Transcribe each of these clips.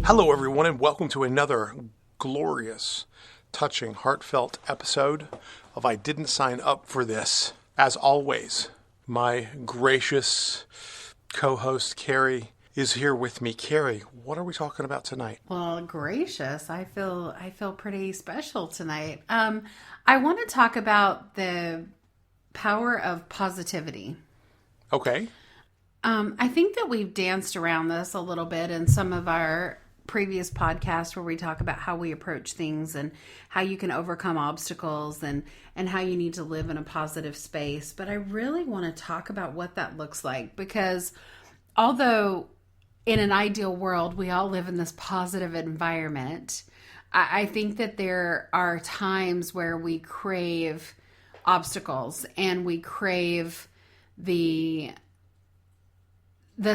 Hello, everyone, and welcome to another glorious, touching, heartfelt episode of I Didn't Sign Up for This. As always, my gracious co-host, Carrie, is here with me. Carrie, what are we talking about tonight? Well, gracious, I feel pretty special tonight. I want to talk about the power of positivity. Okay. I think that we've danced around this a little bit in some of our previous podcasts where we talk about how we approach things and how you can overcome obstacles and how you need to live in a positive space. But I really want to talk about what that looks like, because although in an ideal world, we all live in this positive environment, I think that there are times where we crave obstacles and we crave the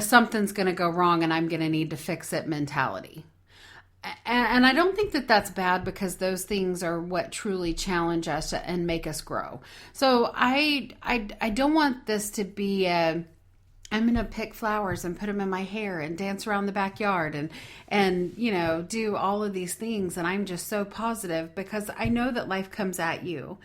something's going to go wrong and I'm going to need to fix it mentality. And I don't think that that's bad, because those things are what truly challenge us and make us grow. So I don't want this to be I'm going to pick flowers and put them in my hair and dance around the backyard and do all of these things. And I'm just so positive, because I know that life comes at you.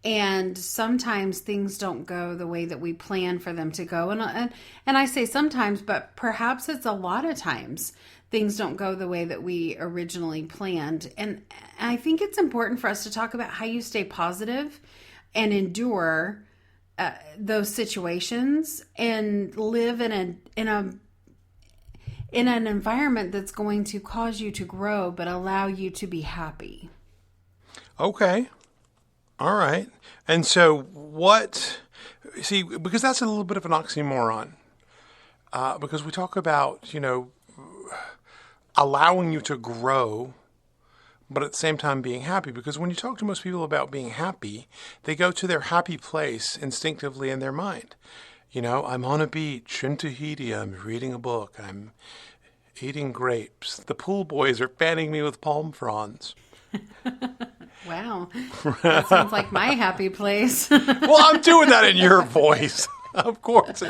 And sometimes things don't go the way that we plan for them to go. And I say sometimes, but perhaps it's a lot of times things don't go the way that we originally planned. And I think it's important for us to talk about how you stay positive and endure those situations and live in an environment that's going to cause you to grow, but allow you to be happy. Okay. All right. And so because that's a little bit of an oxymoron, because we talk about, allowing you to grow, but at the same time being happy. Because when you talk to most people about being happy, they go to their happy place instinctively in their mind. I'm on a beach in Tahiti, I'm reading a book, I'm eating grapes, the pool boys are fanning me with palm fronds. Wow, that sounds like my happy place. Well, I'm doing that in your voice. Of course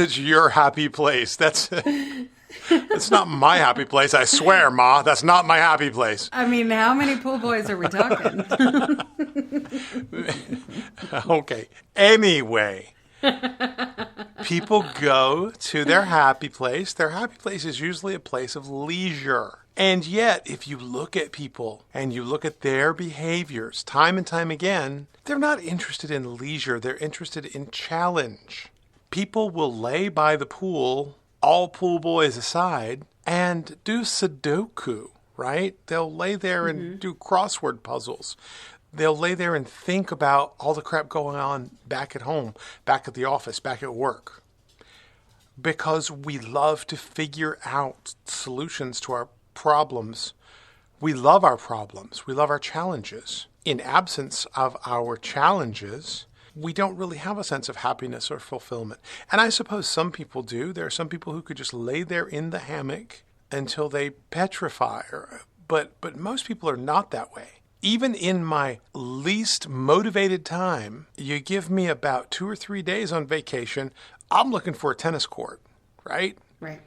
it's your happy place. It's not my happy place. I swear, Ma, that's not my happy place. I mean, how many pool boys are we talking? Okay. Anyway, people go to their happy place. Their happy place is usually a place of leisure. And yet, if you look at people and you look at their behaviors time and time again, they're not interested in leisure. They're interested in challenge. People will lay by the pool, all pool boys aside, and do Sudoku, right? They'll lay there and do crossword puzzles. They'll lay there and think about all the crap going on back at home, back at the office, back at work. Because we love to figure out solutions to our problems. We love our problems. We love our challenges. In absence of our challenges, we don't really have a sense of happiness or fulfillment. And I suppose some people do. There are some people who could just lay there in the hammock until they petrify. But most people are not that way. Even in my least motivated time, you give me about 2 or 3 days on vacation, I'm looking for a tennis court, right? Right.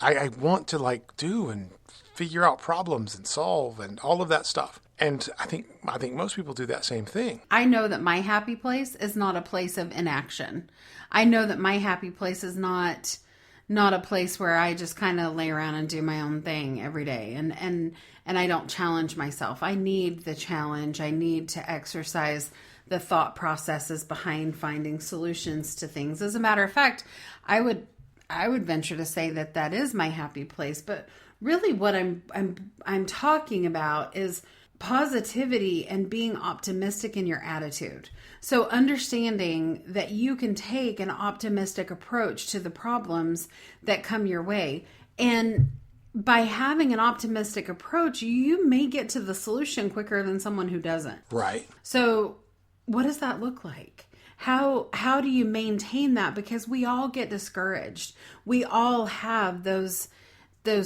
I want to do and figure out problems and solve and all of that stuff. And I think most people do that same thing. I know that my happy place is not a place of inaction. I know that my happy place is not a place where I just kind of lay around and do my own thing every day. And I don't challenge myself. I need the challenge. I need to exercise the thought processes behind finding solutions to things. As a matter of fact, I would venture to say that is my happy place. But really what I'm talking about is positivity and being optimistic in your attitude. So understanding that you can take an optimistic approach to the problems that come your way. And by having an optimistic approach, you may get to the solution quicker than someone who doesn't. Right. So what does that look like? How do you maintain that? Because we all get discouraged. We all have those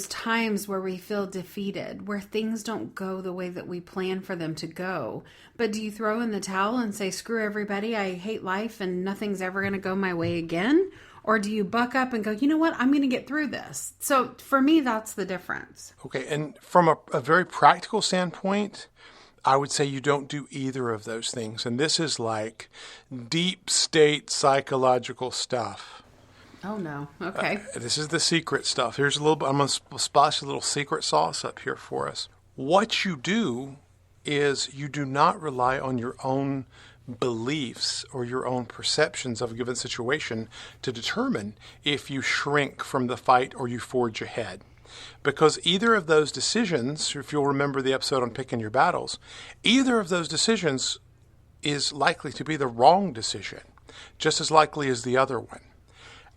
times where we feel defeated, where things don't go the way that we plan for them to go. But do you throw in the towel and say, screw everybody, I hate life and nothing's ever going to go my way again? Or do you buck up and go, you know what, I'm going to get through this? So for me, that's the difference. Okay, and from a very practical standpoint, I would say you don't do either of those things. And this is like deep state psychological stuff. Oh, no. Okay. This is the secret stuff. Here's a little bit. I'm going to splash a little secret sauce up here for us. What you do is you do not rely on your own beliefs or your own perceptions of a given situation to determine if you shrink from the fight or you forge ahead. Because either of those decisions, if you'll remember the episode on picking your battles, either of those decisions is likely to be the wrong decision, just as likely as the other one.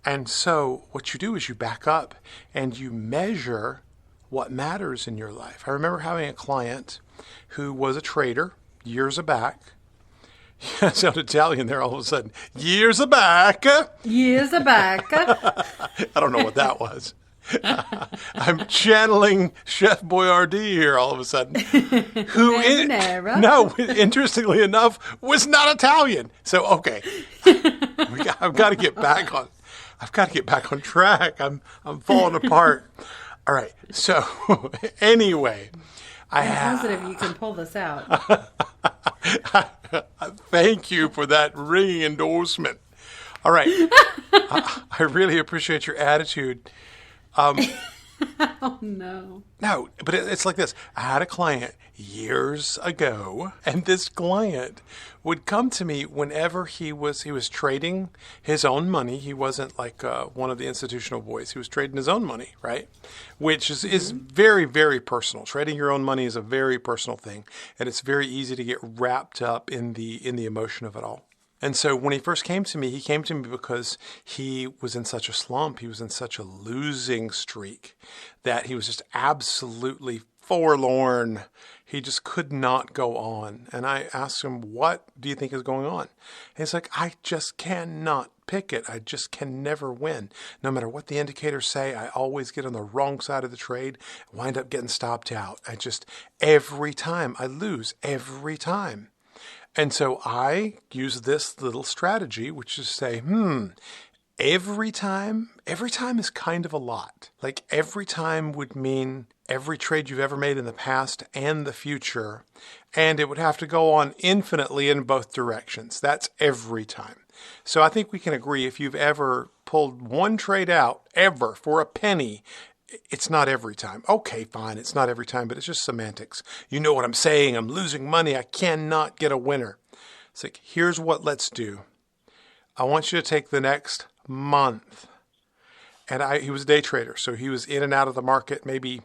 And so what you do is you back up and you measure what matters in your life. I remember having a client who was a trader years back. I sound Italian there all of a sudden. Years back. Years back. I don't know what that was. I'm channeling Chef Boyardee here all of a sudden. No, interestingly enough, was not Italian. So, okay. I've got to get back on track. I'm falling apart. All right. So, anyway, I'm positive you can pull this out. Thank you for that ringing endorsement. All right. I really appreciate your attitude. Oh, no. No, but it's like this. I had a client years ago, and this client would come to me whenever he was trading his own money. He wasn't like one of the institutional boys. He was trading his own money, right? Which is very, very personal. Trading your own money is a very personal thing, and it's very easy to get wrapped up in the emotion of it all. And so when he first came to me, he came to me because he was in such a slump. He was in such a losing streak that he was just absolutely forlorn. He just could not go on. And I asked him, what do you think is going on? And he's like, I just cannot pick it. I just can never win. No matter what the indicators say, I always get on the wrong side of the trade, wind up getting stopped out. Every time I lose, every time. And so I use this little strategy, which is say, every time is kind of a lot. Like every time would mean every trade you've ever made in the past and the future. And it would have to go on infinitely in both directions. That's every time. So I think we can agree if you've ever pulled one trade out ever for a penny, it's not every time. Okay, fine. It's not every time, but it's just semantics. You know what I'm saying. I'm losing money. I cannot get a winner. It's like, here's what let's do. I want you to take the next month. And he was a day trader, so he was in and out of the market maybe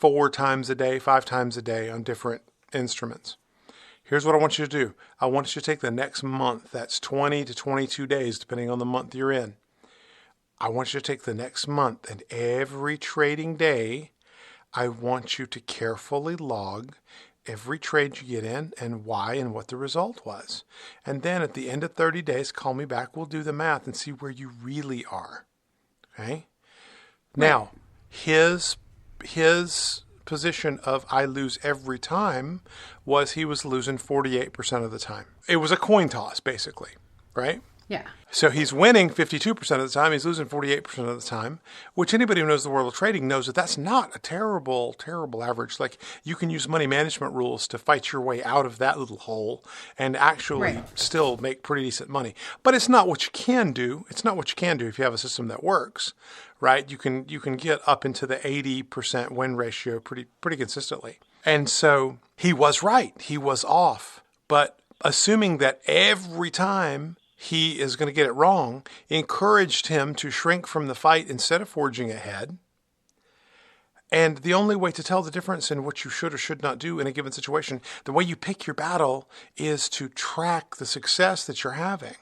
4 times a day, 5 times a day on different instruments. Here's what I want you to do. I want you to take the next month. That's 20 to 22 days, depending on the month you're in. I want you to take the next month, and every trading day, I want you to carefully log every trade you get in and why and what the result was. And then at the end of 30 days, call me back. We'll do the math and see where you really are. Okay? Now, his position of I lose every time was he was losing 48% of the time. It was a coin toss, basically, right? Yeah. So he's winning 52% of the time. He's losing 48% of the time, which anybody who knows the world of trading knows that that's not a terrible, terrible average. Like you can use money management rules to fight your way out of that little hole and actually still make pretty decent money. But it's not what you can do. It's not what you can do if you have a system that works, right? You can get up into the 80% win ratio pretty consistently. And so he was right. He was off. But assuming that every time he is going to get it wrong, encouraged him to shrink from the fight instead of forging ahead. And the only way to tell the difference in what you should or should not do in a given situation, the way you pick your battle is to track the success that you're having.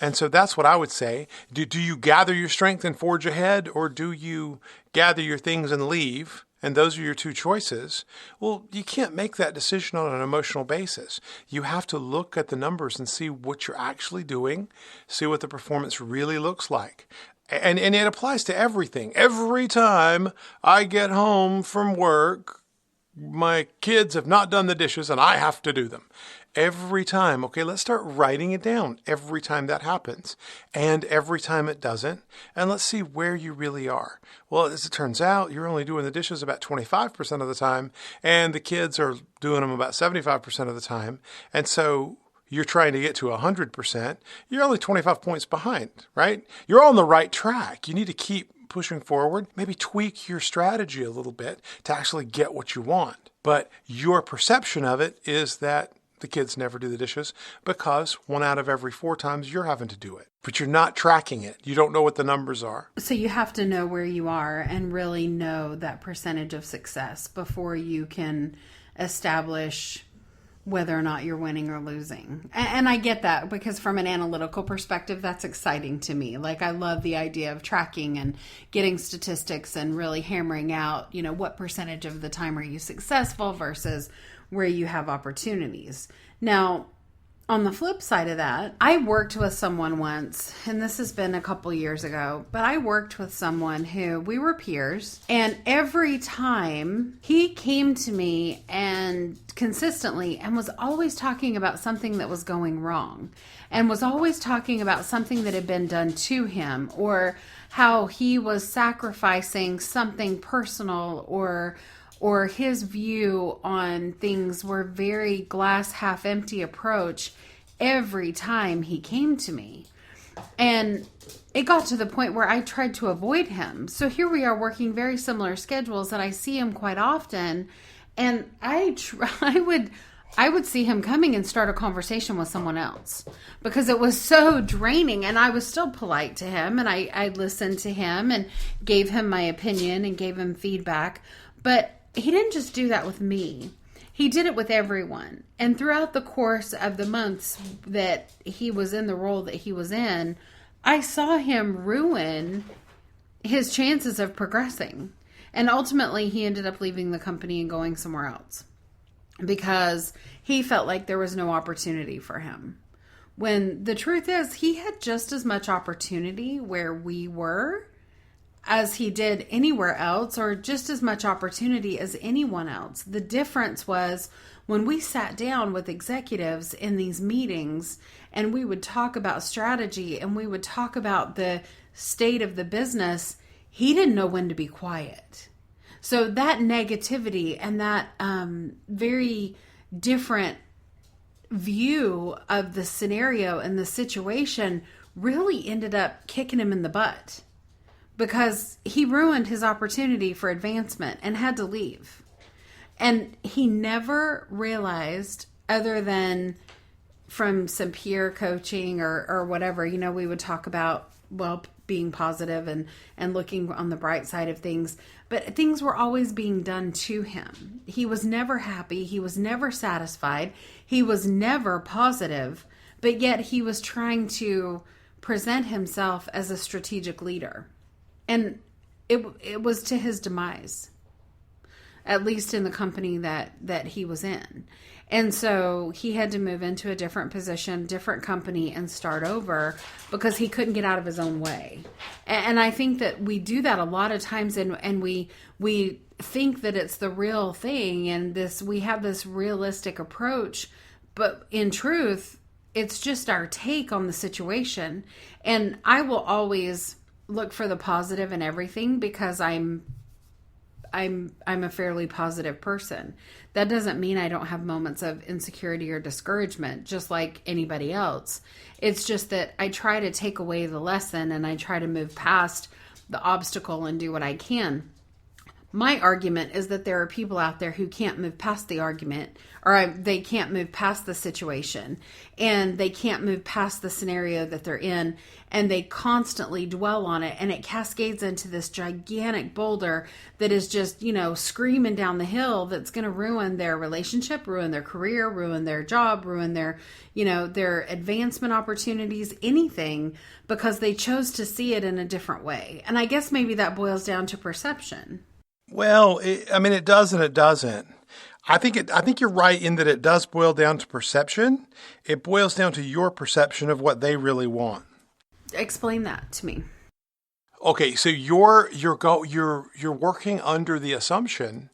And so that's what I would say. Do you gather your strength and forge ahead, or do you gather your things and leave? And those are your two choices. Well, you can't make that decision on an emotional basis. You have to look at the numbers and see what you're actually doing, see what the performance really looks like. And it applies to everything. Every time I get home from work, my kids have not done the dishes and I have to do them. Every time, okay, let's start writing it down every time that happens and every time it doesn't. And let's see where you really are. Well, as it turns out, you're only doing the dishes about 25% of the time, and the kids are doing them about 75% of the time. And so you're trying to get to 100%. You're only 25 points behind, right? You're on the right track. You need to keep pushing forward, maybe tweak your strategy a little bit to actually get what you want. But your perception of it is that the kids never do the dishes because 1 out of every 4 times you're having to do it. But you're not tracking it. You don't know what the numbers are. So you have to know where you are and really know that percentage of success before you can establish whether or not you're winning or losing. And I get that because from an analytical perspective, that's exciting to me. Like I love the idea of tracking and getting statistics and really hammering out, what percentage of the time are you successful versus where you have opportunities. Now, on the flip side of that, I worked with someone once, and this has been a couple years ago, but I worked with someone who we were peers, and every time he came to me and consistently and was always talking about something that was going wrong and was always talking about something that had been done to him or how he was sacrificing something personal or his view on things were very glass half empty approach every time he came to me. And it got to the point where I tried to avoid him. So here we are working very similar schedules and I see him quite often. And I would see him coming and start a conversation with someone else because it was so draining. And I was still polite to him and I listened to him and gave him my opinion and gave him feedback. But he didn't just do that with me. He did it with everyone. And throughout the course of the months that he was in the role that he was in, I saw him ruin his chances of progressing. And ultimately, he ended up leaving the company and going somewhere else because he felt like there was no opportunity for him. When the truth is, he had just as much opportunity where we were as he did anywhere else, or just as much opportunity as anyone else. The difference was when we sat down with executives in these meetings and we would talk about strategy and we would talk about the state of the business, he didn't know when to be quiet. So that negativity and that very different view of the scenario and the situation really ended up kicking him in the butt. Because he ruined his opportunity for advancement and had to leave. And he never realized, other than from some peer coaching or whatever, we would talk about, being positive and looking on the bright side of things. But things were always being done to him. He was never happy. He was never satisfied. He was never positive. But yet he was trying to present himself as a strategic leader. And it was to his demise, at least in the company that he was in. And so he had to move into a different position, different company, and start over because he couldn't get out of his own way. And I think that we do that a lot of times, and we think that it's the real thing, and we have this realistic approach, but in truth, it's just our take on the situation. And I will always look for the positive in everything because I'm a fairly positive person. That doesn't mean I don't have moments of insecurity or discouragement, just like anybody else. It's just that I try to take away the lesson and I try to move past the obstacle and do what I can. My argument is that there are people out there who can't move past the argument, or they can't move past the situation, and they can't move past the scenario that they're in, and they constantly dwell on it, and it cascades into this gigantic boulder that is just, screaming down the hill that's going to ruin their relationship, ruin their career, ruin their job, ruin their, their advancement opportunities, anything, because they chose to see it in a different way. And I guess maybe that boils down to perception. Well, it does and it doesn't. I think you're right in that it does boil down to perception. It boils down to your perception of what they really want. Explain that to me. Okay, so you're working under the assumption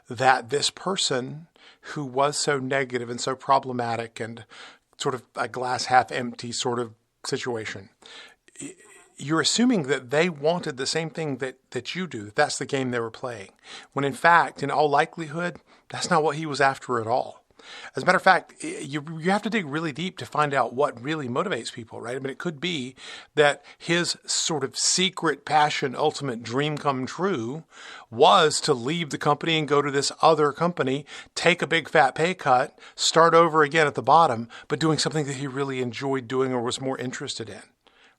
that this person who was so negative and so problematic and sort of a glass half empty sort of situation, you're assuming that they wanted the same thing that you do, that that's the game they were playing. When in fact, in all likelihood, that's not what he was after at all. As a matter of fact, you have to dig really deep to find out what really motivates people, right? I mean, it could be that his sort of secret passion, ultimate dream come true was to leave the company and go to this other company, take a big fat pay cut, start over again at the bottom, but doing something that he really enjoyed doing or was more interested in.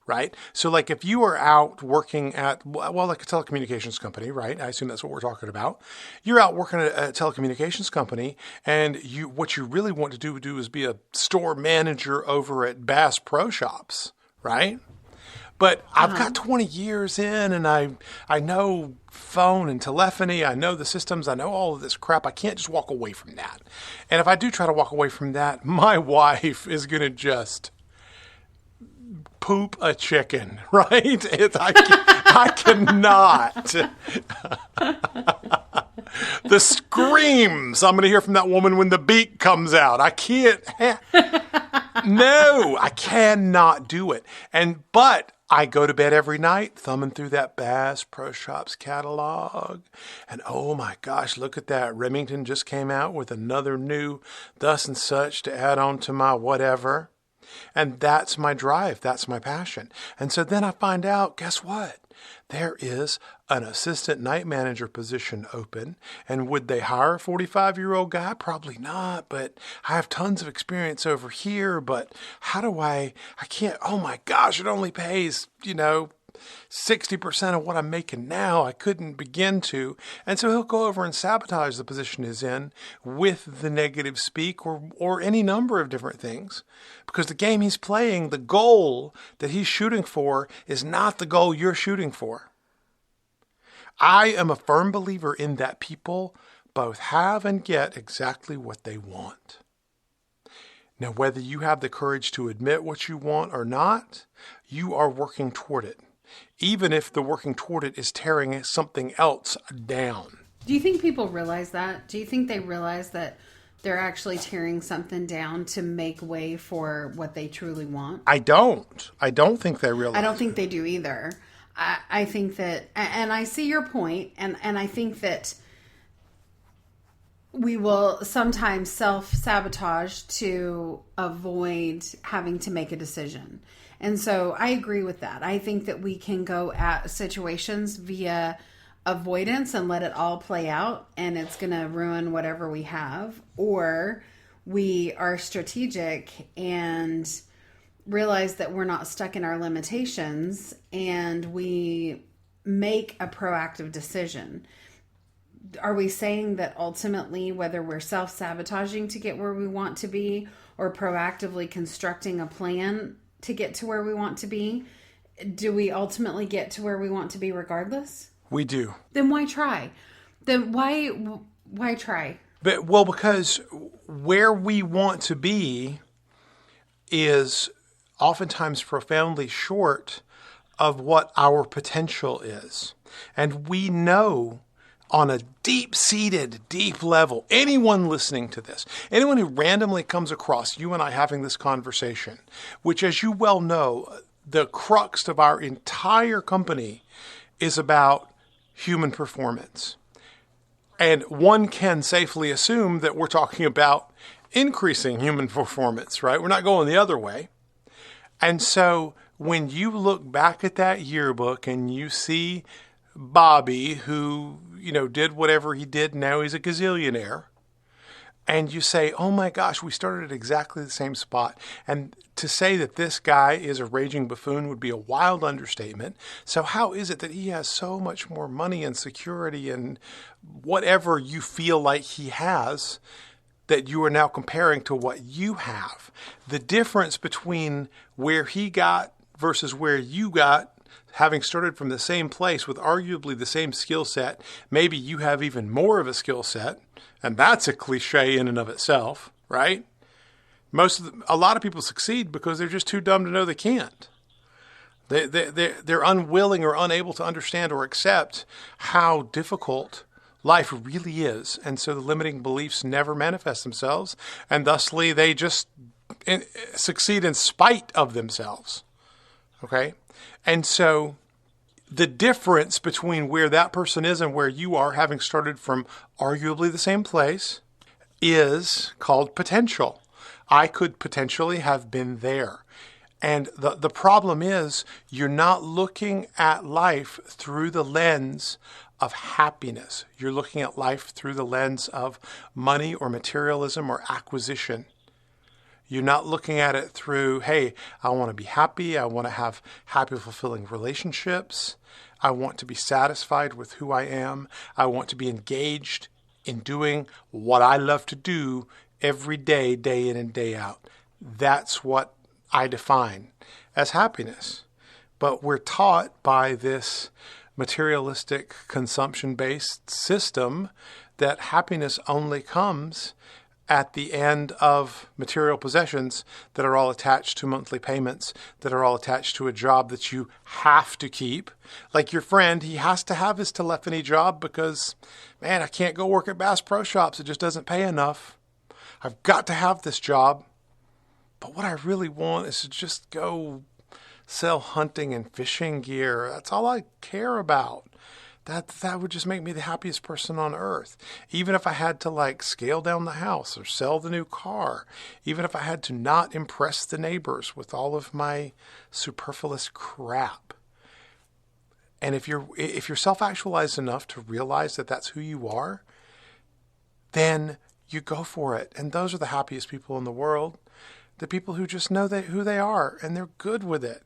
Right? So like if you are out working at, well, like a telecommunications company, right? I assume that's what we're talking about. You're out working at a telecommunications company and what you really want to do is be a store manager over at Bass Pro Shops, right? But I've got 20 years in and I know phone and telephony. I know the systems. I know all of this crap. I can't just walk away from that. And if I do try to walk away from that, my wife is going to just poop a chicken, right? I cannot. The screams I'm going to hear from that woman when the beak comes out. I can't. No, I cannot do it. But I go to bed every night thumbing through that Bass Pro Shops catalog. And oh my gosh, look at that. Remington just came out with another new thus and such to add on to my whatever. And that's my drive. That's my passion. And so then I find out, guess what? There is an assistant night manager position open. And would they hire a 45-year-old guy? Probably not. But I have tons of experience over here. But how do I can't, oh my gosh, it only pays, 60% of what I'm making now. I couldn't begin to. And so he'll go over and sabotage the position he's in with the negative speak or any number of different things. Because the game he's playing, the goal that he's shooting for is not the goal you're shooting for. I am a firm believer in that people both have and get exactly what they want. Now, whether you have the courage to admit what you want or not, you are working toward it. Even if the working toward it is tearing something else down. Do you think people realize that? Do you think they realize that they're actually tearing something down to make way for what they truly want? I don't. I don't think they realize. I don't think they do either. I think that, and I see your point, and I think that we will sometimes self-sabotage to avoid having to make a decision. And so I agree with that. I think that we can go at situations via avoidance and let it all play out, and it's going to ruin whatever we have. Or we are strategic and realize that we're not stuck in our limitations, and we make a proactive decision. Are we saying that ultimately, whether we're self-sabotaging to get where we want to be or proactively constructing a plan to get to where we want to be, do we ultimately get to where we want to be regardless? We do. Then why try? Then why try? Because where we want to be is oftentimes profoundly short of what our potential is. And we know on a deep-seated, deep level, anyone listening to this, anyone who randomly comes across you and I having this conversation, which, as you well know, the crux of our entire company is about human performance. And one can safely assume that we're talking about increasing human performance, right? We're not going the other way. And so when you look back at that yearbook and you see Bobby, who, did whatever he did, now he's a gazillionaire, and you say, oh my gosh, we started at exactly the same spot. And to say that this guy is a raging buffoon would be a wild understatement. So how is it that he has so much more money and security and whatever you feel like he has that you are now comparing to what you have? The difference between where he got versus where you got, having started from the same place with arguably the same skill set, maybe you have even more of a skill set, and that's a cliche in and of itself, right? A lot of people succeed because they're just too dumb to know they can't. They're unwilling or unable to understand or accept how difficult life really is. And so the limiting beliefs never manifest themselves, and thusly they just succeed in spite of themselves. Okay? And so the difference between where that person is and where you are, having started from arguably the same place, is called potential. I could potentially have been there. And the problem is you're not looking at life through the lens of happiness. You're looking at life through the lens of money or materialism or acquisition. You're not looking at it through, hey, I want to be happy. I want to have happy, fulfilling relationships. I want to be satisfied with who I am. I want to be engaged in doing what I love to do every day, day in and day out. That's what I define as happiness. But we're taught by this materialistic consumption-based system that happiness only comes at the end of material possessions that are all attached to monthly payments, that are all attached to a job that you have to keep. Like your friend, he has to have his telephony job because, man, I can't go work at Bass Pro Shops. It just doesn't pay enough. I've got to have this job. But what I really want is to just go sell hunting and fishing gear. That's all I care about. That would just make me the happiest person on earth. Even if I had to scale down the house or sell the new car, even if I had to not impress the neighbors with all of my superfluous crap. And if you're self-actualized enough to realize that that's who you are, then you go for it. And those are the happiest people in the world. The people who just know who they are and they're good with it.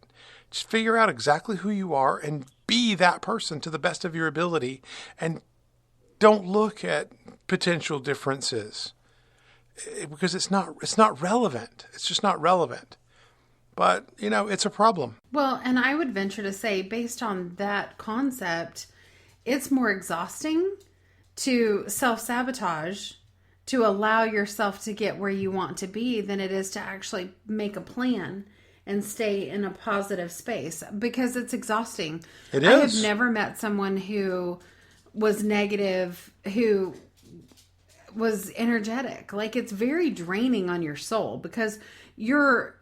Just figure out exactly who you are and be that person to the best of your ability, and don't look at potential differences because it's not relevant. It's just not relevant. But, it's a problem. Well, and I would venture to say, based on that concept, it's more exhausting to self-sabotage, to allow yourself to get where you want to be, than it is to actually make a plan and stay in a positive space, because it's exhausting. It is. I have never met someone who was negative, who was energetic. It's very draining on your soul because you're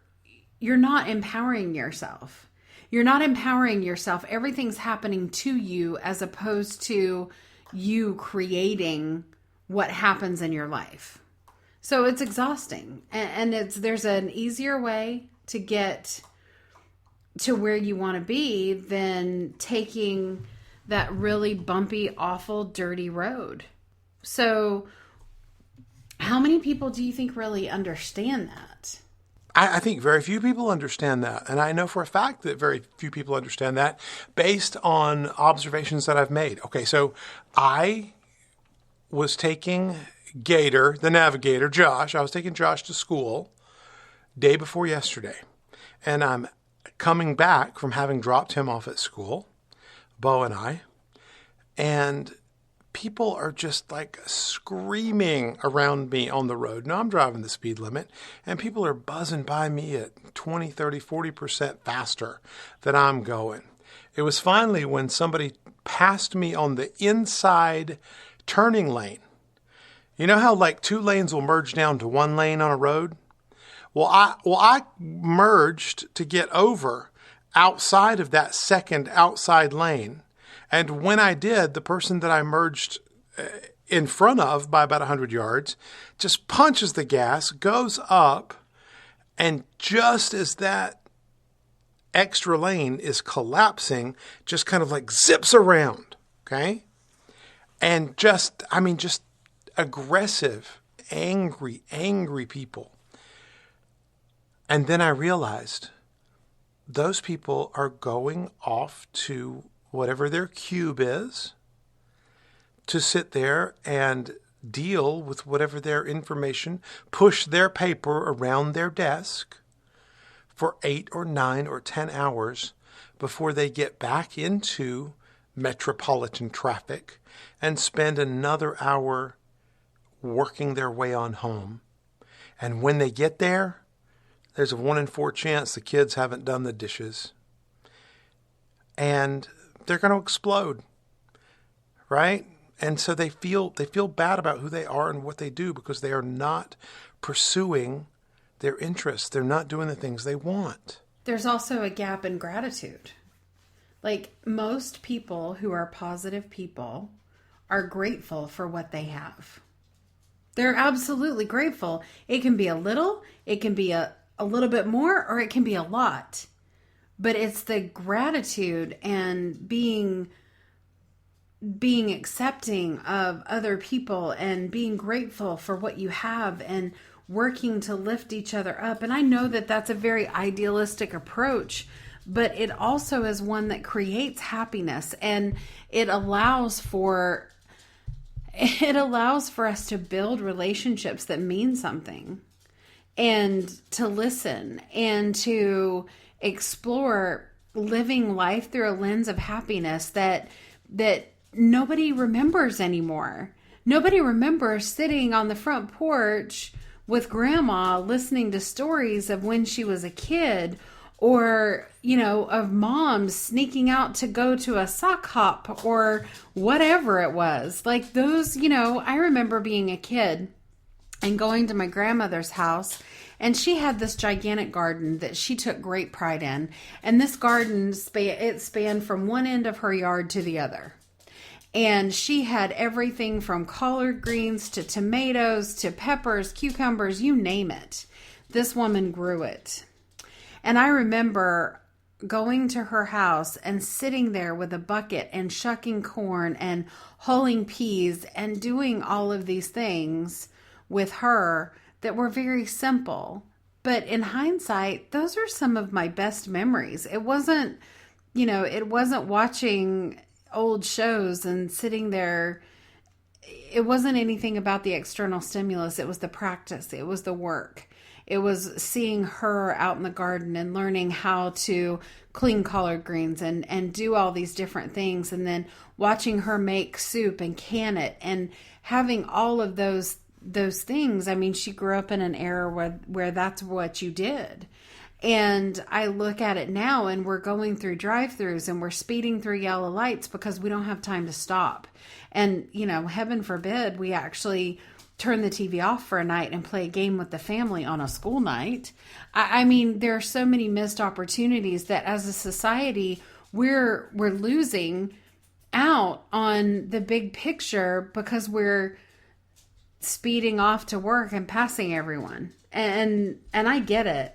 not empowering yourself. You're not empowering yourself. Everything's happening to you as opposed to you creating what happens in your life. So it's exhausting. And there's an easier way to get to where you want to be than taking that really bumpy, awful, dirty road. So how many people do you think really understand that? I think very few people understand that. And I know for a fact that very few people understand that based on observations that I've made. Okay, so I was taking Gator, the navigator, Josh. I was taking Josh to school day before yesterday. And I'm coming back from having dropped him off at school, Bo and I, and people are just screaming around me on the road. Now I'm driving the speed limit, and people are buzzing by me at 20, 30, 40% faster than I'm going. It was finally when somebody passed me on the inside turning lane. You know how two lanes will merge down to one lane on a road? Well, I merged to get over outside of that second outside lane. And when I did, the person that I merged in front of by about 100 yards just punches the gas, goes up, and just as that extra lane is collapsing, just kind of zips around, okay? And just aggressive, angry people. And then I realized those people are going off to whatever their cube is to sit there and deal with whatever their information, push their paper around their desk for 8 or 9 or 10 hours before they get back into metropolitan traffic and spend another hour working their way on home. And when they get there, there's a 1 in 4 chance the kids haven't done the dishes. And they're going to explode, right? And so they feel bad about who they are and what they do because they are not pursuing their interests. They're not doing the things they want. There's also a gap in gratitude. Like most people who are positive people are grateful for what they have. They're absolutely grateful. It can be a little, it can be a little bit more, or it can be a lot. But it's the gratitude and being accepting of other people and being grateful for what you have and working to lift each other up. And I know that that's a very idealistic approach, but it also is one that creates happiness, and it allows for us to build relationships that mean something, and to listen and to explore living life through a lens of happiness that nobody remembers anymore. Nobody remembers sitting on the front porch with grandma listening to stories of when she was a kid, or, of moms sneaking out to go to a sock hop or whatever it was. Like those, I remember being a kid and going to my grandmother's house, and she had this gigantic garden that she took great pride in. And this garden, it spanned from one end of her yard to the other. And she had everything from collard greens to tomatoes to peppers, cucumbers, you name it. This woman grew it. And I remember going to her house and sitting there with a bucket and shucking corn and hulling peas and doing all of these things with her that were very simple. But in hindsight, those are some of my best memories. It wasn't watching old shows and sitting there. It wasn't anything about the external stimulus. It was the practice. It was the work. It was seeing her out in the garden and learning how to clean collard greens and do all these different things. And then watching her make soup and can it and having all of those things. I mean, she grew up in an era where that's what you did. And I look at it now, and we're going through drive-thrus and we're speeding through yellow lights because we don't have time to stop. And, heaven forbid, we actually turn the TV off for a night and play a game with the family on a school night. I mean, there are so many missed opportunities that as a society, we're losing out on the big picture because we're speeding off to work and passing everyone. And I get it.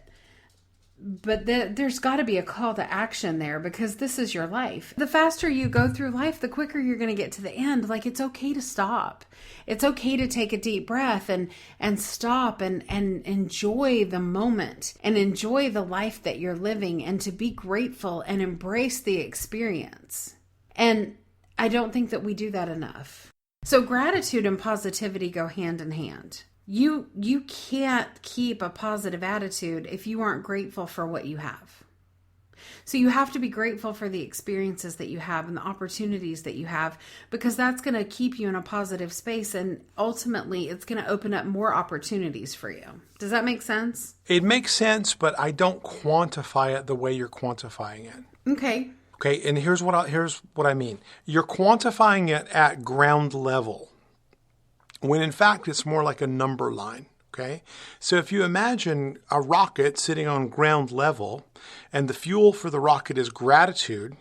But there's got to be a call to action there, because this is your life. The faster you go through life, the quicker you're going to get to the end. Like, it's okay to stop. It's okay to take a deep breath and stop and enjoy the moment and enjoy the life that you're living, and to be grateful and embrace the experience. And I don't think that we do that enough. So gratitude and positivity go hand in hand. You can't keep a positive attitude if you aren't grateful for what you have. So you have to be grateful for the experiences that you have and the opportunities that you have, because that's going to keep you in a positive space, and ultimately it's going to open up more opportunities for you. Does that make sense? It makes sense, but I don't quantify it the way you're quantifying it. Okay, and here's what I mean. You're quantifying it at ground level, when in fact it's more like a number line, okay? So if you imagine a rocket sitting on ground level and the fuel for the rocket is gratitude,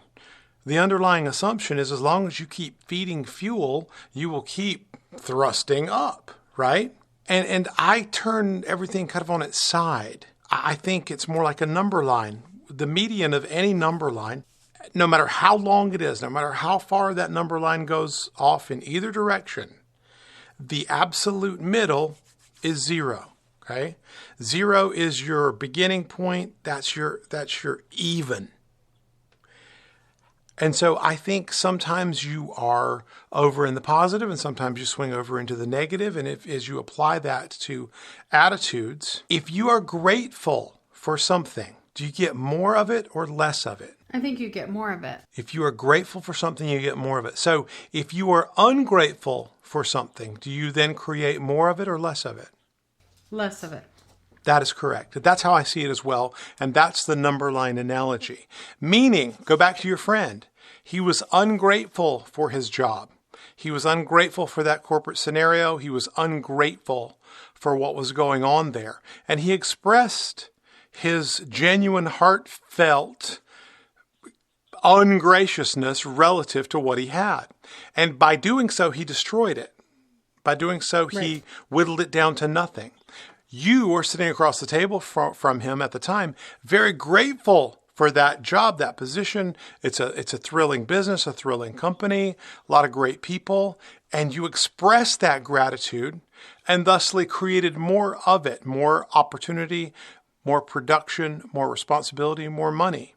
the underlying assumption is as long as you keep feeding fuel, you will keep thrusting up, right? And I turn everything kind of on its side. I think it's more like a number line. The median of any number line, no matter how long it is, no matter how far that number line goes off in either direction, the absolute middle is 0, okay? 0 is your beginning point. That's your even. And so I think sometimes you are over in the positive and sometimes you swing over into the negative. And as you apply that to attitudes, if you are grateful for something, do you get more of it or less of it? I think you get more of it. If you are grateful for something, you get more of it. So if you are ungrateful for something, do you then create more of it or less of it? Less of it. That is correct. That's how I see it as well. And that's the number line analogy. Meaning, go back to your friend. He was ungrateful for his job. He was ungrateful for that corporate scenario. He was ungrateful for what was going on there. And he expressed his genuine, heartfelt ungraciousness relative to what he had. And by doing so, he destroyed it. By doing so, he whittled it down to nothing. You were sitting across the table from him at the time, very grateful for that job, that position. It's a thrilling business, a thrilling company, a lot of great people. And you expressed that gratitude and thusly created more of it, more opportunity, more production, more responsibility, more money.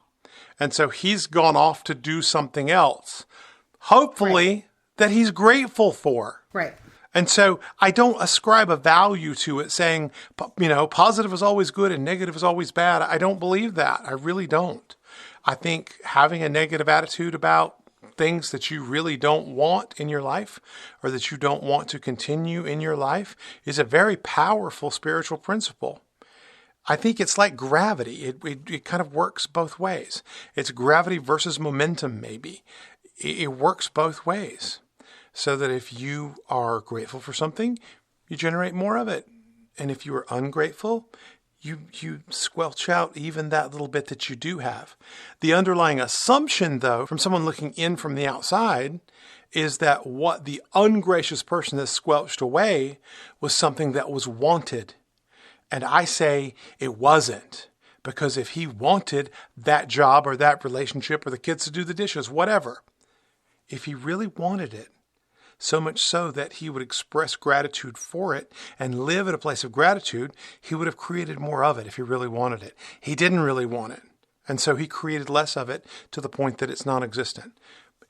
And so he's gone off to do something else, hopefully that he's grateful for. Right. And so I don't ascribe a value to it saying, positive is always good and negative is always bad. I don't believe that. I really don't. I think having a negative attitude about things that you really don't want in your life or that you don't want to continue in your life is a very powerful spiritual principle. I think it's like gravity. It kind of works both ways. It's gravity versus momentum, maybe. It works both ways. So that if you are grateful for something, you generate more of it. And if you are ungrateful, you squelch out even that little bit that you do have. The underlying assumption, though, from someone looking in from the outside, is that what the ungracious person has squelched away was something that was wanted. And I say it wasn't. Because if he wanted that job or that relationship or the kids to do the dishes, whatever, if he really wanted it, so much so that he would express gratitude for it and live at a place of gratitude, he would have created more of it if he really wanted it. He didn't really want it. And so he created less of it to the point that it's non-existent.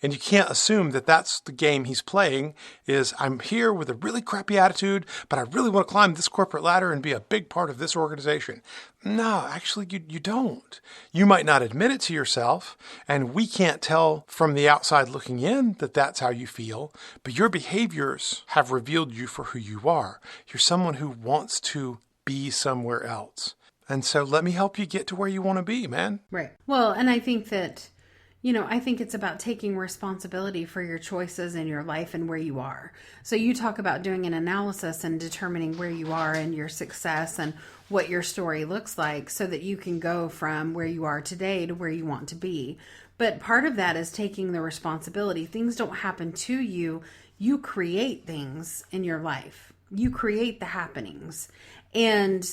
And you can't assume that that's the game he's playing is I'm here with a really crappy attitude, but I really want to climb this corporate ladder and be a big part of this organization. No, actually, you don't. You might not admit it to yourself, and we can't tell from the outside looking in that that's how you feel, but your behaviors have revealed you for who you are. You're someone who wants to be somewhere else. And so let me help you get to where you want to be, man. Right. Well, and I think that I think it's about taking responsibility for your choices in your life and where you are. So you talk about doing an analysis and determining where you are and your success and what your story looks like so that you can go from where you are today to where you want to be. But part of that is taking the responsibility. Things don't happen to you. You create things in your life. You create the happenings. And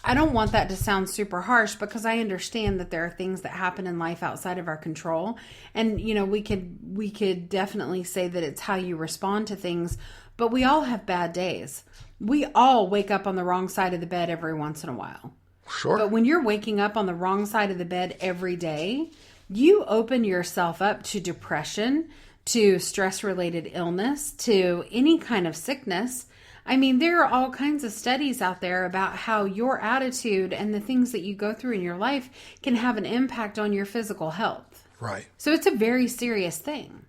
I don't want that to sound super harsh because I understand that there are things that happen in life outside of our control. And, we could definitely say that it's how you respond to things, but we all have bad days. We all wake up on the wrong side of the bed every once in a while. Sure. But when you're waking up on the wrong side of the bed every day, you open yourself up to depression, to stress-related illness, to any kind of sickness. I mean, there are all kinds of studies out there about how your attitude and the things that you go through in your life can have an impact on your physical health. Right. So it's a very serious thing.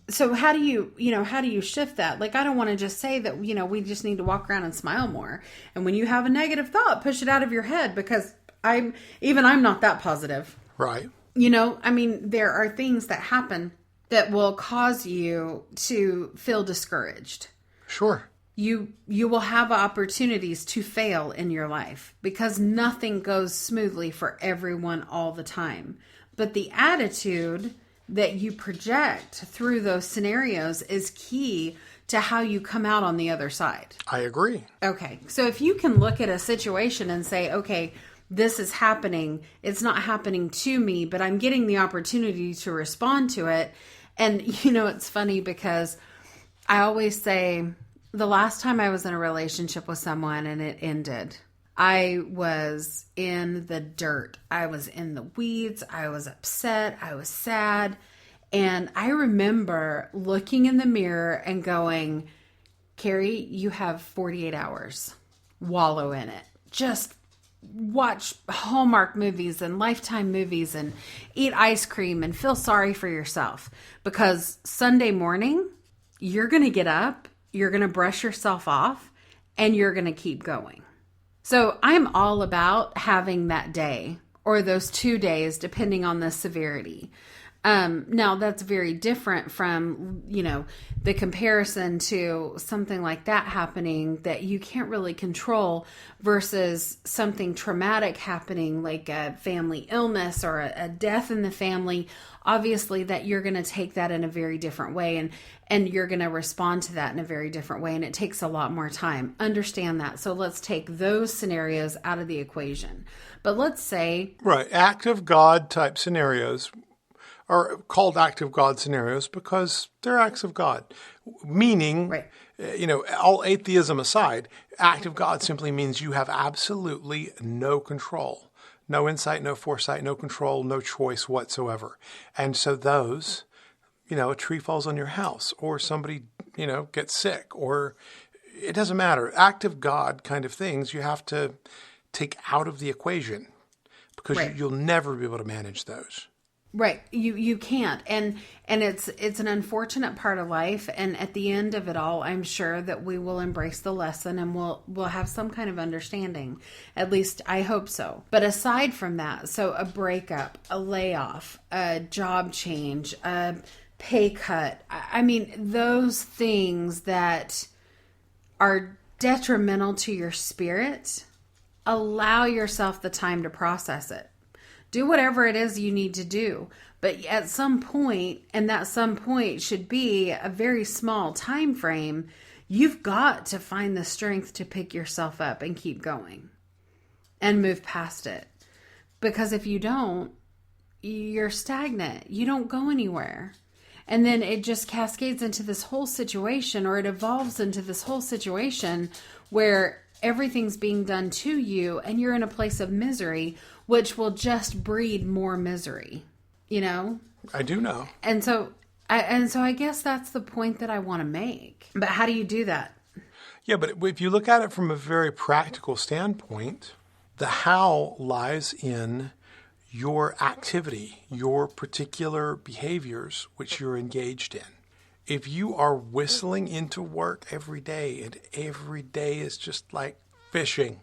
So how do you shift that? Like, I don't want to just say that, we just need to walk around and smile more. And when you have a negative thought, push it out of your head because I'm not that positive. Right. There are things that happen that will cause you to feel discouraged. Sure. You will have opportunities to fail in your life because nothing goes smoothly for everyone all the time. But the attitude that you project through those scenarios is key to how you come out on the other side. I agree. Okay. So if you can look at a situation and say, okay, this is happening. It's not happening to me, but I'm getting the opportunity to respond to it. And, it's funny because I always say, the last time I was in a relationship with someone and it ended, I was in the dirt. I was in the weeds. I was upset. I was sad. And I remember looking in the mirror and going, Carrie, you have 48 hours. Wallow in it. Just watch Hallmark movies and Lifetime movies and eat ice cream and feel sorry for yourself. Because Sunday morning, you're going to get up. You're going to brush yourself off and you're going to keep going. So I'm all about having that day or those 2 days, depending on the severity, Now that's very different from, the comparison to something like that happening that you can't really control versus something traumatic happening like a family illness or a death in the family. Obviously that you're going to take that in a very different way and you're going to respond to that in a very different way. And it takes a lot more time. Understand that. So let's take those scenarios out of the equation. But let's say... Right. Act of God type scenarios are called act of God scenarios because they're acts of God. Meaning, right. All atheism aside, act of God simply means you have absolutely no control. No insight, no foresight, no control, no choice whatsoever. And so those, a tree falls on your house or somebody, gets sick or it doesn't matter. Act of God kind of things you have to take out of the equation because right. you'll never be able to manage those. Right. You can't. And it's an unfortunate part of life. And at the end of it all, I'm sure that we will embrace the lesson and we'll have some kind of understanding. At least I hope so. But aside from that, so a breakup, a layoff, a job change, a pay cut. I mean, those things that are detrimental to your spirit, allow yourself the time to process it. Do whatever it is you need to do. But at some point, and that some point should be a very small time frame, you've got to find the strength to pick yourself up and keep going and move past it. Because if you don't, you're stagnant. You don't go anywhere. And then it just cascades into this whole situation, or it evolves into this whole situation where everything's being done to you and you're in a place of misery, which will just breed more misery, I do know. And so I guess that's the point that I want to make. But how do you do that? Yeah, but if you look at it from a very practical standpoint, the how lies in your activity, your particular behaviors which you're engaged in. If you are whistling into work every day and every day is just like fishing,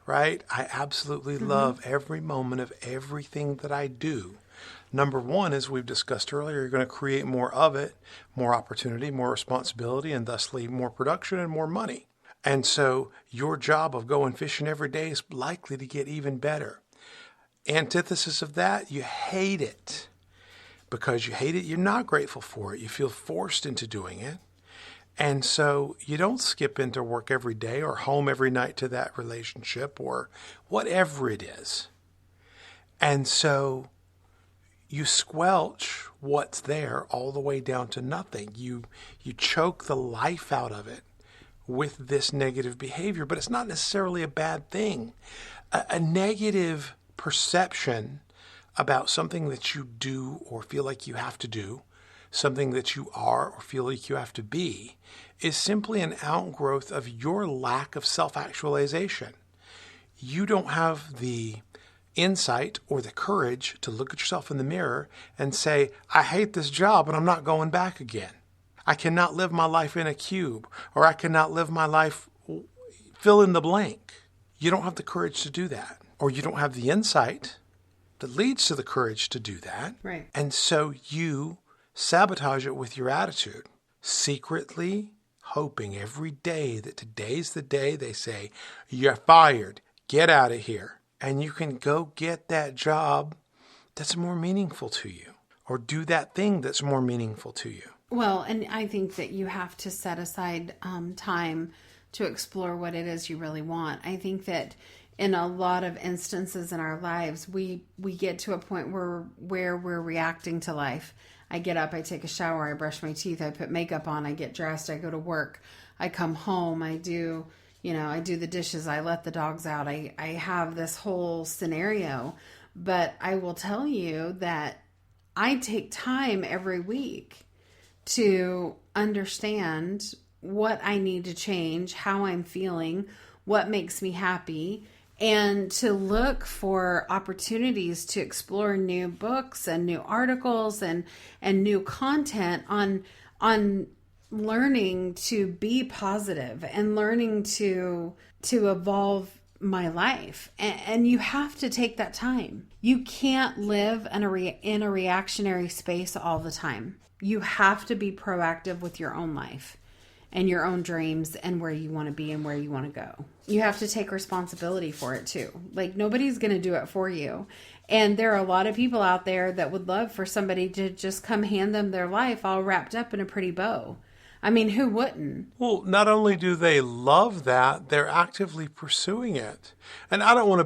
right? I absolutely love every moment of everything that I do. Number one, as we've discussed earlier, you're going to create more of it, more opportunity, more responsibility, and thusly more production and more money. And so your job of going fishing every day is likely to get even better. Antithesis of that, you hate it. Because you hate it, you're not grateful for it. You feel forced into doing it. And so you don't skip into work every day or home every night to that relationship or whatever it is. And so you squelch what's there all the way down to nothing. You choke the life out of it with this negative behavior, but it's not necessarily a bad thing. A negative perception about something that you do or feel like you have to do, something that you are or feel like you have to be, is simply an outgrowth of your lack of self-actualization. You don't have the insight or the courage to look at yourself in the mirror and say, I hate this job and I'm not going back again. I cannot live my life in a cube, or I cannot live my life fill in the blank. You don't have the courage to do that, or you don't have the insight that leads to the courage to do that. Right. And so you sabotage it with your attitude, secretly hoping every day that today's the day they say, you're fired, get out of here. And you can go get that job that's more meaningful to you, or do that thing that's more meaningful to you. Well, and I think that you have to set aside time to explore what it is you really want. I think that in a lot of instances in our lives, we get to a point where we're reacting to life. I get up, I take a shower, I brush my teeth, I put makeup on, I get dressed, I go to work, I come home, I do the dishes, I let the dogs out, I have this whole scenario. But I will tell you that I take time every week to understand what I need to change, how I'm feeling, what makes me happy, and to look for opportunities to explore new books and new articles and new content on learning to be positive and learning to evolve my life. And you have to take that time. You can't live in a reactionary space all the time. You have to be proactive with your own life and your own dreams and where you want to be and where you want to go. You have to take responsibility for it too. Like, nobody's going to do it for you. And there are a lot of people out there that would love for somebody to just come hand them their life all wrapped up in a pretty bow. I mean, who wouldn't? Well, not only do they love that, they're actively pursuing it. And I don't want to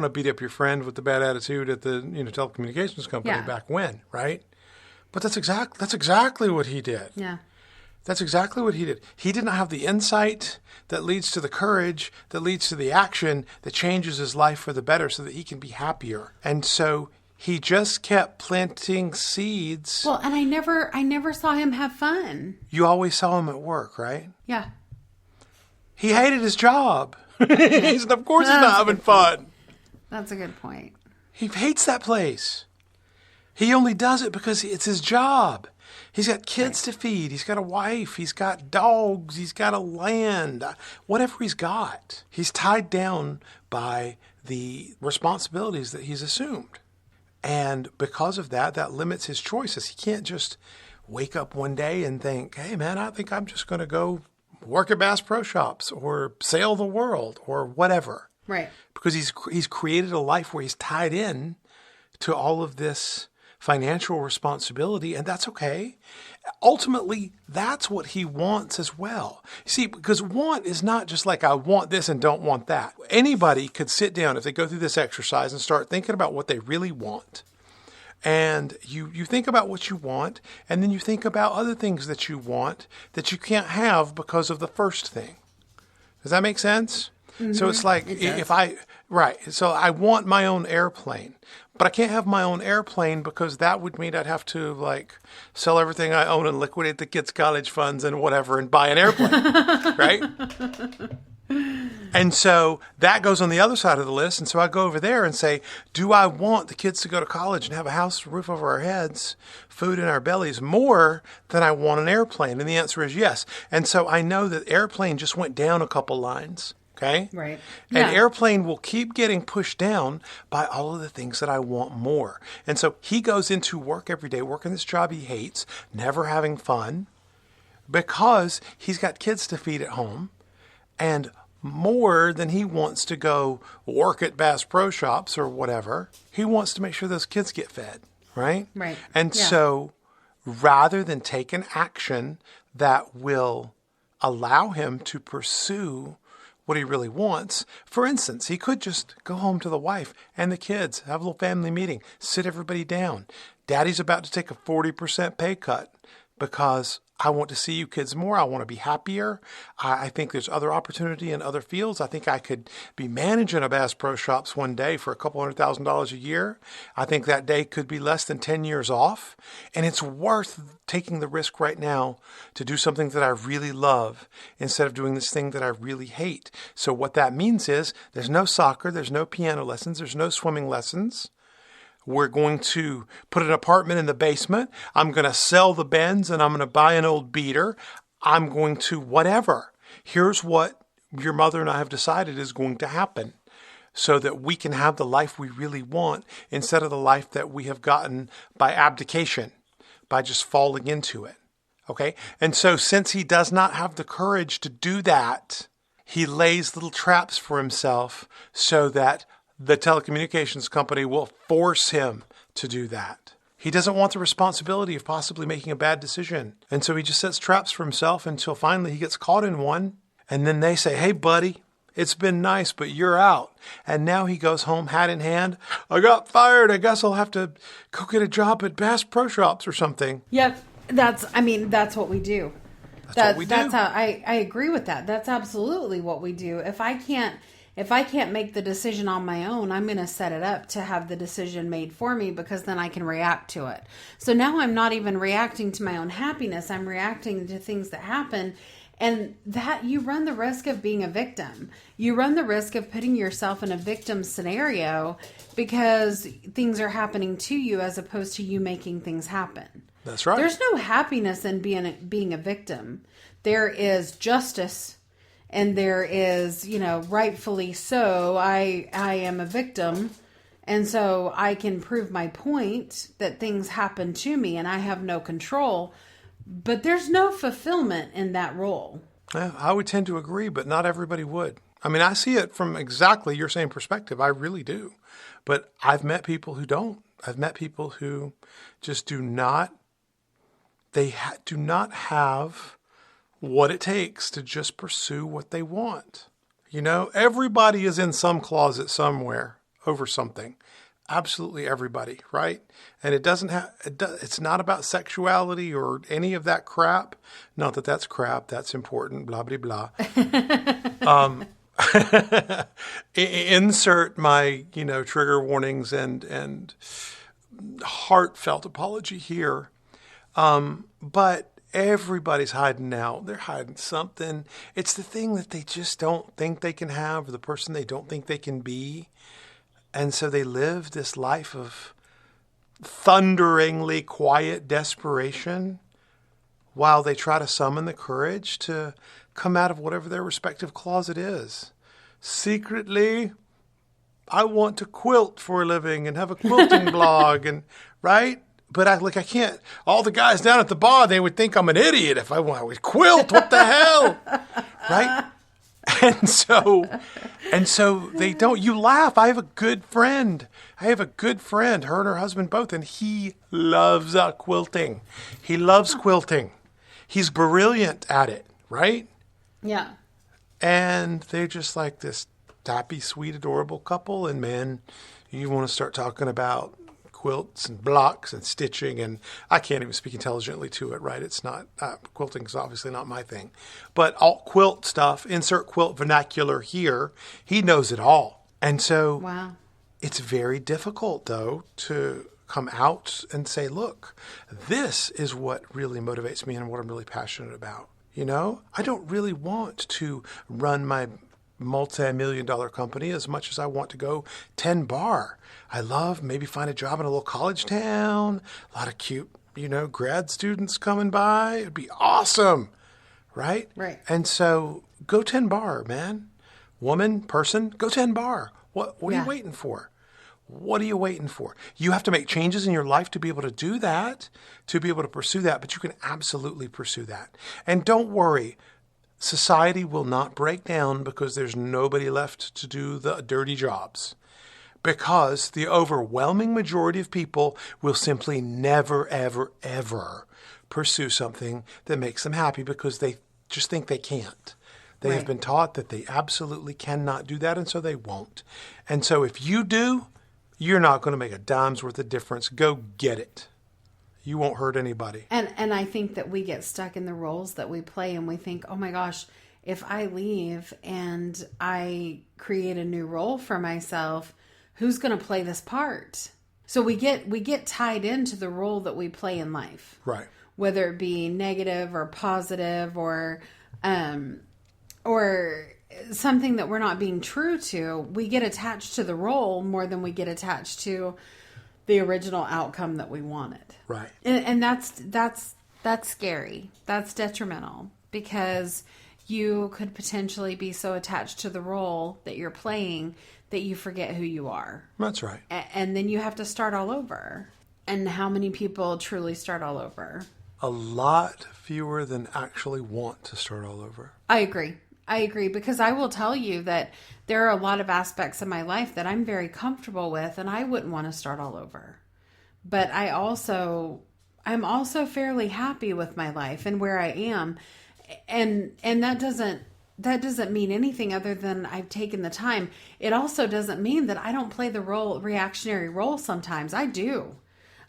beat up your friend with the bad attitude at the telecommunications company back when, right? But that's exactly what he did. Yeah. That's exactly what he did. He did not have the insight that leads to the courage, that leads to the action, that changes his life for the better so that he can be happier. And so he just kept planting seeds. Well, and I never saw him have fun. You always saw him at work, right? Yeah. He hated his job. Of course he's not having fun. That's a good point. He hates that place. He only does it because it's his job. He's got kids to feed. He's got a wife. He's got dogs. He's got a land. Whatever he's got. He's tied down by the responsibilities that he's assumed. And because of that, that limits his choices. He can't just wake up one day and think, hey, man, I think I'm just going to go work at Bass Pro Shops or sail the world or whatever. Right. Because he's created a life where he's tied in to all of this financial responsibility, and that's okay. Ultimately, that's what he wants as well. See, because want is not just like I want this and don't want that. Anybody could sit down if they go through this exercise and start thinking about what they really want. And you think about what you want, and then you think about other things that you want that you can't have because of the first thing. Does that make sense? Mm-hmm. So it's like so I want my own airplane. But I can't have my own airplane because that would mean I'd have to sell everything I own and liquidate the kids' college funds and whatever and buy an airplane, right? And so that goes on the other side of the list. And so I go over there and say, do I want the kids to go to college and have a house, roof over our heads, food in our bellies more than I want an airplane? And the answer is yes. And so I know that airplane just went down a couple lines. Okay? Right. And airplane will keep getting pushed down by all of the things that I want more. And so he goes into work every day, working this job he hates, never having fun, because he's got kids to feed at home, and more than he wants to go work at Bass Pro Shops or whatever. He wants to make sure those kids get fed, right? Right. And so rather than take an action that will allow him to pursue what he really wants. For instance, he could just go home to the wife and the kids, have a little family meeting, sit everybody down. Daddy's about to take a 40% pay cut because I want to see you kids more. I want to be happier. I think there's other opportunity in other fields. I think I could be managing a Bass Pro Shops one day for $200,000 a year. I think that day could be less than 10 years off. And it's worth taking the risk right now to do something that I really love instead of doing this thing that I really hate. So what that means is there's no soccer, there's no piano lessons, there's no swimming lessons. We're going to put an apartment in the basement. I'm going to sell the Benz and I'm going to buy an old beater. I'm going to whatever. Here's what your mother and I have decided is going to happen so that we can have the life we really want instead of the life that we have gotten by abdication, by just falling into it. Okay? And so since he does not have the courage to do that, he lays little traps for himself so that the telecommunications company will force him to do that. He doesn't want the responsibility of possibly making a bad decision. And so he just sets traps for himself until finally he gets caught in one. And then they say, hey, buddy, it's been nice, but you're out. And now he goes home hat in hand. I got fired. I guess I'll have to go get a job at Bass Pro Shops or something. Yep. That's what we do. That's what we do. That's how I agree with that. That's absolutely what we do. If I can't make the decision on my own, I'm going to set it up to have the decision made for me because then I can react to it. So now I'm not even reacting to my own happiness. I'm reacting to things that happen. And that you run the risk of being a victim. You run the risk of putting yourself in a victim scenario because things are happening to you as opposed to you making things happen. That's right. There's no happiness in being a victim. There is justice and there is, rightfully so, I am a victim. And so I can prove my point that things happen to me and I have no control, but there's no fulfillment in that role. Yeah, I would tend to agree, but not everybody would. I mean, I see it from exactly your same perspective. I really do. But I've met people who don't. I've met people who just do not, do not have what it takes to just pursue what they want. Everybody is in some closet somewhere over something. Absolutely everybody, right? And it's not about sexuality or any of that crap. Not that that's crap. That's important, blah, blah, blah. Insert my, trigger warnings and heartfelt apology here. But everybody's hiding out. They're hiding something. It's the thing that they just don't think they can have, or the person they don't think they can be. And so they live this life of thunderingly quiet desperation while they try to summon the courage to come out of whatever their respective closet is. Secretly, I want to quilt for a living and have a quilting blog, and right? But I can't. All the guys down at the bar, they would think I'm an idiot if I would quilt. What the hell? Right? And so they don't. You laugh. I have a good friend. Her and her husband both, and he loves quilting. He loves quilting. He's brilliant at it, right? Yeah. And they're just like this happy, sweet, adorable couple. And man, you want to start talking about quilts and blocks and stitching, and I can't even speak intelligently to it, right? It's not, quilting is obviously not my thing. But all quilt stuff, insert quilt vernacular here, he knows it all. And so wow. It's very difficult, though, to come out and say, look, this is what really motivates me and what I'm really passionate about. I don't really want to run my multi-million-dollar company as much as I want to go 10 bar. I love maybe find a job in a little college town, a lot of cute, grad students coming by. It'd be awesome, right? Right. And so go 10 bar, man. Woman, person, go 10 bar. What are you waiting for? What are you waiting for? You have to make changes in your life to be able to do that, to be able to pursue that, but you can absolutely pursue that. And don't worry. Society will not break down because there's nobody left to do the dirty jobs. Because the overwhelming majority of people will simply never, ever, ever pursue something that makes them happy because they just think they can't. They have been taught that they absolutely cannot do that, and so they won't. And so if you do, you're not going to make a dime's worth of difference. Go get it. You won't hurt anybody. And I think that we get stuck in the roles that we play, and we think, oh my gosh, if I leave and I create a new role for myself, who's going to play this part? So we get tied into the role that we play in life. Right. Whether it be negative or positive or something that we're not being true to, we get attached to the role more than we get attached to the original outcome that we wanted. Right. And that's scary. That's detrimental because you could potentially be so attached to the role that you're playing that you forget who you are. That's right. And then you have to start all over. And how many people truly start all over? A lot fewer than actually want to start all over. I agree because I will tell you that there are a lot of aspects of my life that I'm very comfortable with and I wouldn't want to start all over. But I'm also fairly happy with my life and where I am. And that doesn't mean anything other than I've taken the time. It also doesn't mean that I don't play the reactionary role sometimes. I do.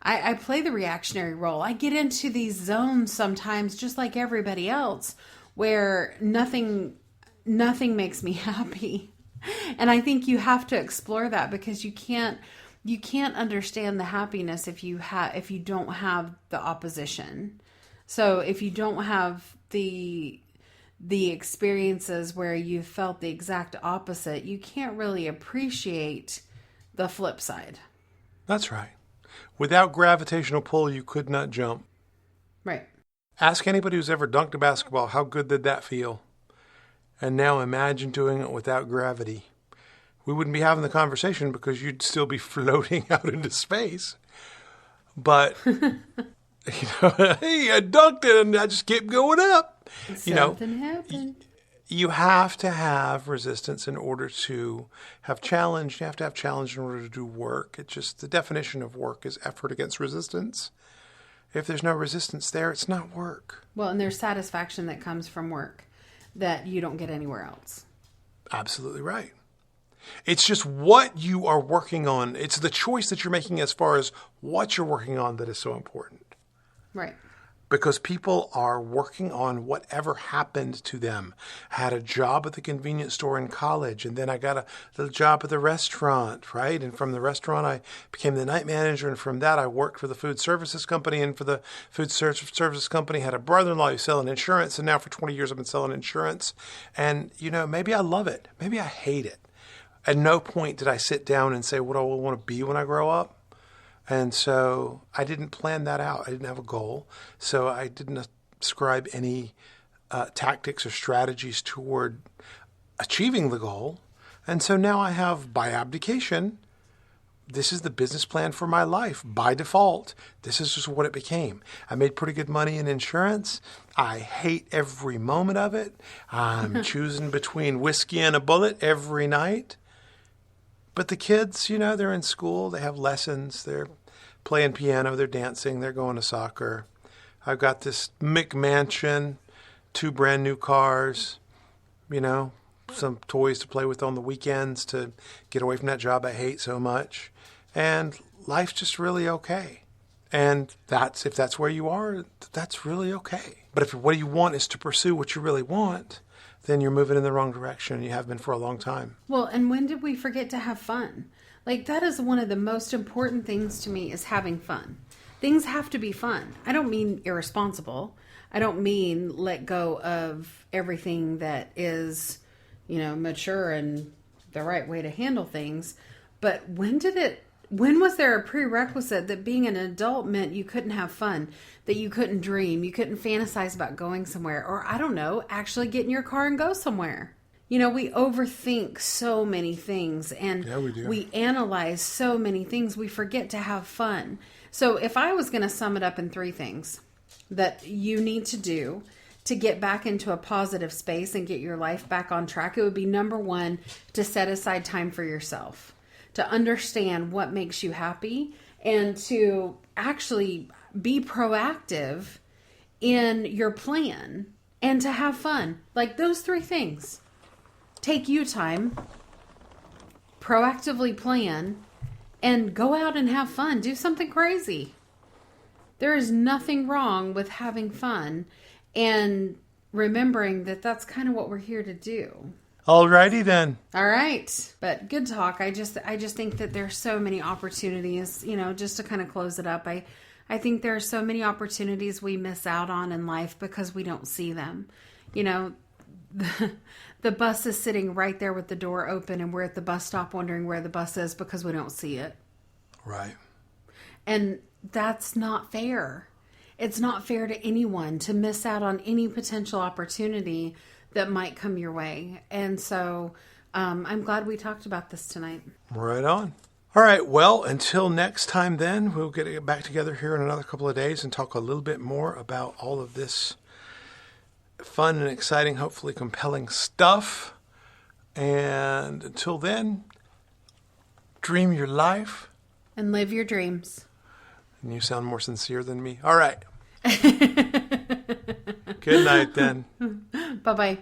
I play the reactionary role. I get into these zones sometimes just like everybody else where nothing makes me happy. And I think you have to explore that because you can't understand the happiness if you don't have the opposition. So if you don't have the experiences where you felt the exact opposite, you can't really appreciate the flip side. That's right. Without gravitational pull, you could not jump. Right. Ask anybody who's ever dunked a basketball, how good did that feel? And now imagine doing it without gravity. We wouldn't be having the conversation because you'd still be floating out into space. But, hey, I dunked it and I just kept going up. Something happened. You have to have resistance in order to have challenge. You have to have challenge in order to do work. It's just the definition of work is effort against resistance. If there's no resistance there, it's not work. Well, and there's satisfaction that comes from work that you don't get anywhere else. Absolutely right. It's just what you are working on. It's the choice that you're making as far as what you're working on that is so important. Right. Because people are working on whatever happened to them. I had a job at the convenience store in college, and then I got a job at the restaurant, right? And from the restaurant, I became the night manager, and from that, I worked for the food services company, and for the food services company, had a brother-in-law who's selling insurance, and now for 20 years, I've been selling insurance. And, maybe I love it. Maybe I hate it. At no point did I sit down and say, what do I want to be when I grow up? And so I didn't plan that out. I didn't have a goal. So I didn't ascribe any tactics or strategies toward achieving the goal. And so now I have, by abdication, this is the business plan for my life. By default, this is just what it became. I made pretty good money in insurance. I hate every moment of it. I'm choosing between whiskey and a bullet every night. But the kids, they're in school, they have lessons, they're playing piano, they're dancing, they're going to soccer. I've got this McMansion, 2 brand new cars, some toys to play with on the weekends to get away from that job I hate so much. And life's just really okay. And if that's where you are, that's really okay. But if what you want is to pursue what you really want, then you're moving in the wrong direction. You have been for a long time. Well, and when did we forget to have fun? Like, that is one of the most important things to me, is having fun. Things have to be fun. I don't mean irresponsible. I don't mean let go of everything that is, mature and the right way to handle things. But when was there a prerequisite that being an adult meant you couldn't have fun, that you couldn't dream, you couldn't fantasize about going somewhere, or I don't know, actually get in your car and go somewhere? We overthink so many things, and yeah, we do. We analyze so many things. We forget to have fun. So if I was going to sum it up in 3 things that you need to do to get back into a positive space and get your life back on track, it would be, number 1, to set aside time for yourself, to understand what makes you happy, and to actually be proactive in your plan, and to have fun. Like, those 3 things. Take you time, proactively plan, and go out and have fun. Do something crazy. There is nothing wrong with having fun and remembering that that's kind of what we're here to do. Alrighty then. All right. But good talk. I just think that there's so many opportunities, just to kind of close it up. I think there are so many opportunities we miss out on in life because we don't see them. The bus is sitting right there with the door open, and we're at the bus stop wondering where the bus is because we don't see it. Right. And that's not fair. It's not fair to anyone to miss out on any potential opportunity that might come your way. And so I'm glad we talked about this tonight. Right on. All right. Well, until next time then, we'll get back together here in another couple of days and talk a little bit more about all of this fun and exciting, hopefully compelling stuff. And until then, dream your life. And live your dreams. And you sound more sincere than me. All right. Good night then. Bye-bye.